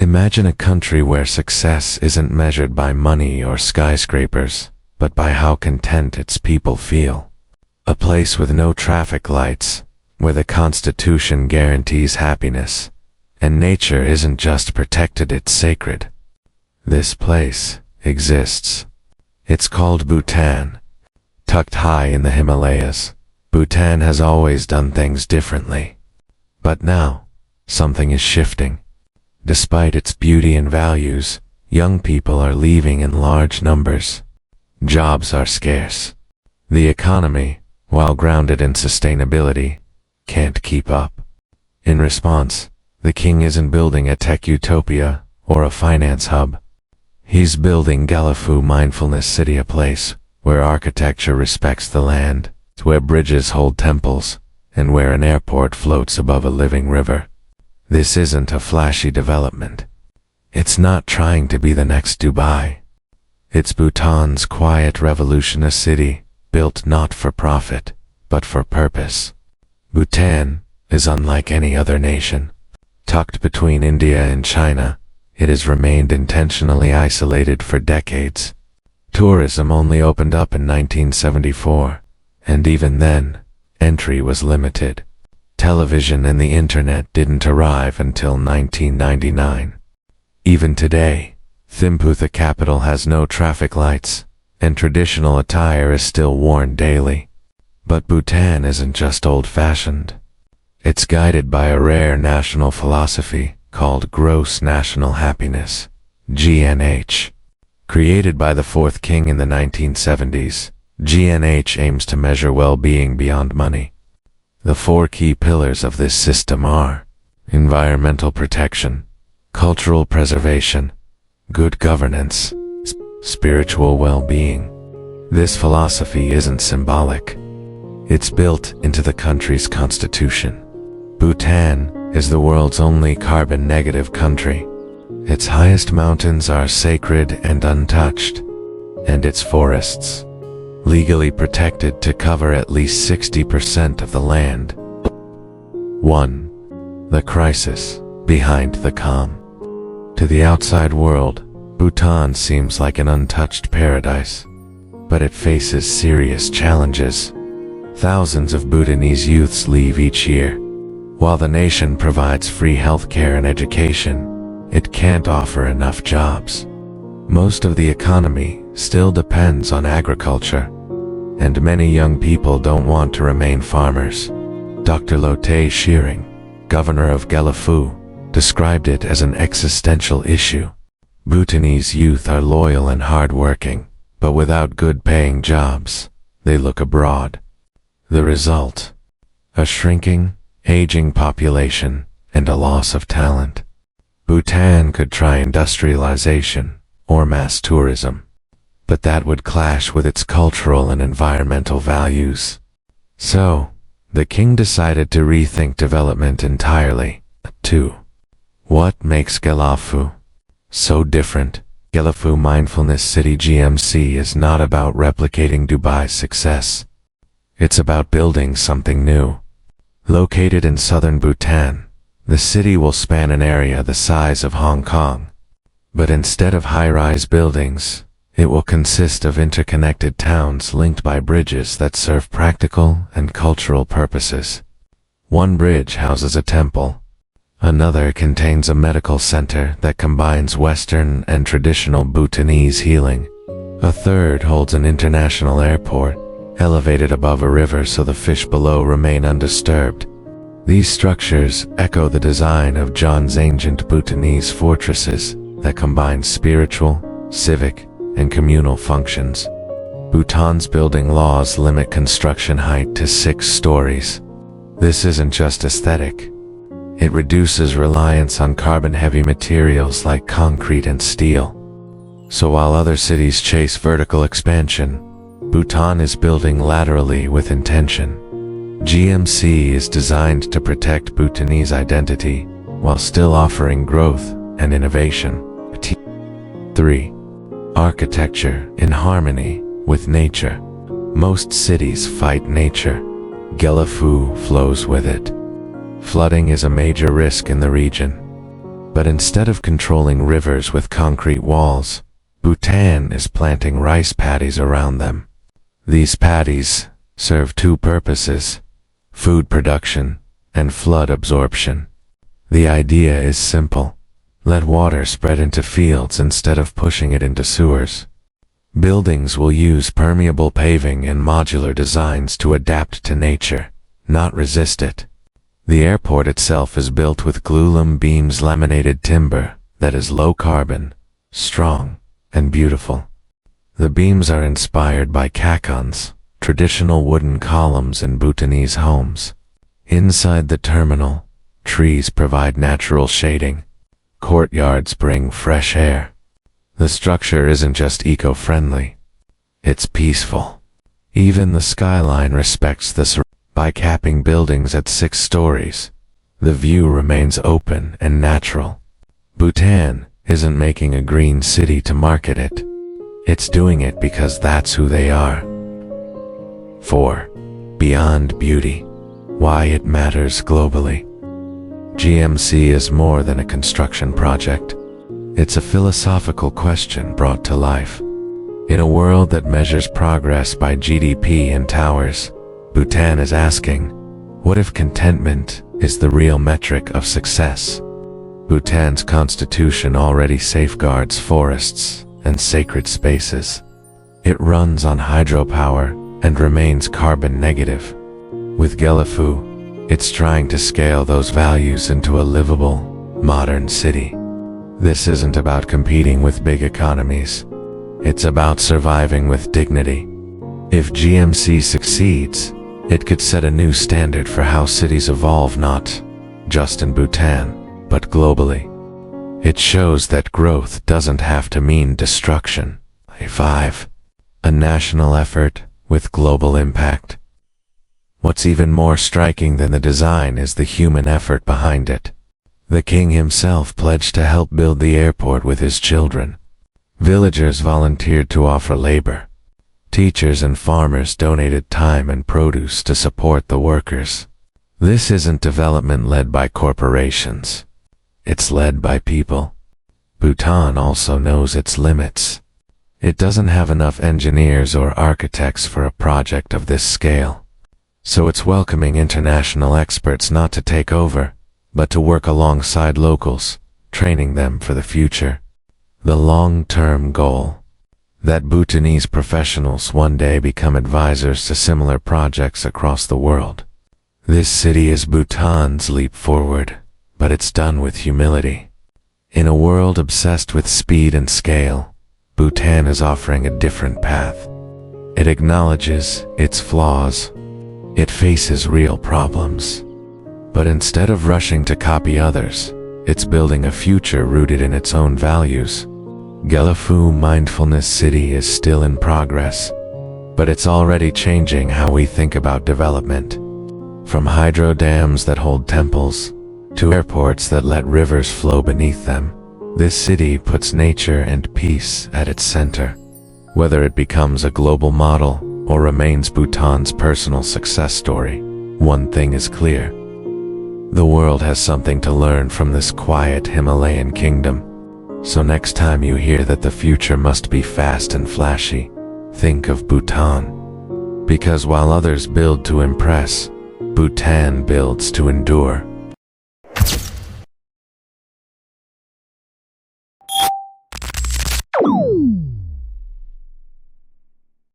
Imagine a country where success isn't measured by money or skyscrapers, but by how content its people feel. A place with no traffic lights, where the Constitution guarantees happiness, and nature isn't just protected, it's sacred. This place exists. It's called Bhutan. Tucked high in the Himalayas, Bhutan has always done things differently. But now, something is shifting. Despite its beauty and values, young people are leaving in large numbers. Jobs are scarce. The economy, while grounded in sustainability, can't keep up. In response, the king isn't building a tech utopia or a finance hub. He's building Gelephu Mindfulness City, a place where architecture respects the land, where bridges hold temples, and where an airport floats above a living river. This isn't a flashy development. It's not trying to be the next Dubai. It's Bhutan's quiet revolution, a city built not for profit, but for purpose. Bhutan is unlike any other nation. Tucked between India and China, it has remained intentionally isolated for decades. Tourism only opened up in 1974, and even then, entry was limited. Television and the internet didn't arrive until 1999. Even today, Thimphu, the capital, has no traffic lights, and traditional attire is still worn daily. But Bhutan isn't just old-fashioned. It's guided by a rare national philosophy called gross national happiness, GNH. Created by the fourth king in the 1970s, GNH aims to measure well-being beyond money. The four key pillars of this system are environmental protection, cultural preservation, good governance, spiritual well-being. This philosophy isn't symbolic. It's built into the country's constitution. Bhutan is the world's only carbon-negative country. Its highest mountains are sacred and untouched, and its forests, legally protected to cover at least 60% of the land. 1. The crisis behind the calm. To the outside world, Bhutan seems like an untouched paradise, but it faces serious challenges. Thousands of Bhutanese youths leave each year. While the nation provides free healthcare and education, it can't offer enough jobs. Most of the economy still depends on agriculture, and many young people don't want to remain farmers. Dr. Lotte Shearing, governor of Gelephu, described it as an existential issue. Bhutanese youth are loyal and hardworking, but without good-paying jobs, they look abroad. The result? A shrinking, aging population and a loss of talent. Bhutan could try industrialization or mass tourism, but that would clash with its cultural and environmental values. So, the king decided to rethink development entirely. 2. What makes Gelephu so different? Gelephu Mindfulness City GMC is not about replicating Dubai's success. It's about building something new. Located in southern Bhutan, the city will span an area the size of Hong Kong. But instead of high-rise buildings, it will consist of interconnected towns linked by bridges that serve practical and cultural purposes. One bridge houses a temple. Another contains a medical center that combines Western and traditional Bhutanese healing. A third holds an international airport, elevated above a river so the fish below remain undisturbed. These structures echo the design of John's ancient Bhutanese fortresses that combine spiritual, civic, and communal functions. Bhutan's building laws limit construction height to 6 stories. This isn't just aesthetic. It reduces reliance on carbon-heavy materials like concrete and steel. So while other cities chase vertical expansion, Bhutan is building laterally with intention. GMC is designed to protect Bhutanese identity while still offering growth and innovation. 3. Architecture in harmony with nature. Most cities fight nature. Gelephu flows with it. Flooding is a major risk in the region. But instead of controlling rivers with concrete walls, Bhutan is planting rice paddies around them. These paddies serve two purposes: food production and flood absorption. The idea is simple: let water spread into fields instead of pushing it into sewers. Buildings will use permeable paving and modular designs to adapt to nature, not resist it. The airport itself is built with glulam beams laminated timber that is low carbon, strong, and beautiful. The beams are inspired by kakons, traditional wooden columns in Bhutanese homes. Inside the terminal, trees provide natural shading. Courtyards bring fresh air. The structure isn't just eco-friendly, it's peaceful. Even the skyline respects this. By capping buildings at 6 stories, the view remains open and natural. Bhutan isn't making a green city to market it. It's doing it because that's who they are. 4. Beyond beauty. Why it matters globally. GMC is more than a construction project. It's a philosophical question brought to life. In a world that measures progress by GDP and towers, Bhutan is asking, what if contentment is the real metric of success? Bhutan's constitution already safeguards forests and sacred spaces. It runs on hydropower and remains carbon negative. With Gelephu, it's trying to scale those values into a livable, modern city. This isn't about competing with big economies. It's about surviving with dignity. If GMC succeeds, it could set a new standard for how cities evolve, not just in Bhutan, but globally. It shows that growth doesn't have to mean destruction. 5. A national effort with global impact. What's even more striking than the design is the human effort behind it. The king himself pledged to help build the airport with his children. Villagers volunteered to offer labor. Teachers and farmers donated time and produce to support the workers. This isn't development led by corporations. It's led by people. Bhutan also knows its limits. It doesn't have enough engineers or architects for a project of this scale. So it's welcoming international experts not to take over, but to work alongside locals, training them for the future. The long-term goal: that Bhutanese professionals one day become advisors to similar projects across the world. This city is Bhutan's leap forward, but it's done with humility. In a world obsessed with speed and scale, Bhutan is offering a different path. It acknowledges its flaws. It faces real problems. But instead of rushing to copy others, it's building a future rooted in its own values. Gelephu Mindfulness City is still in progress, but it's already changing how we think about development. From hydro dams that hold temples, to airports that let rivers flow beneath them, this city puts nature and peace at its center. Whether it becomes a global model or remains Bhutan's personal success story, one thing is clear. The world has something to learn from this quiet Himalayan kingdom. So next time you hear that the future must be fast and flashy, think of Bhutan. Because while others build to impress, Bhutan builds to endure.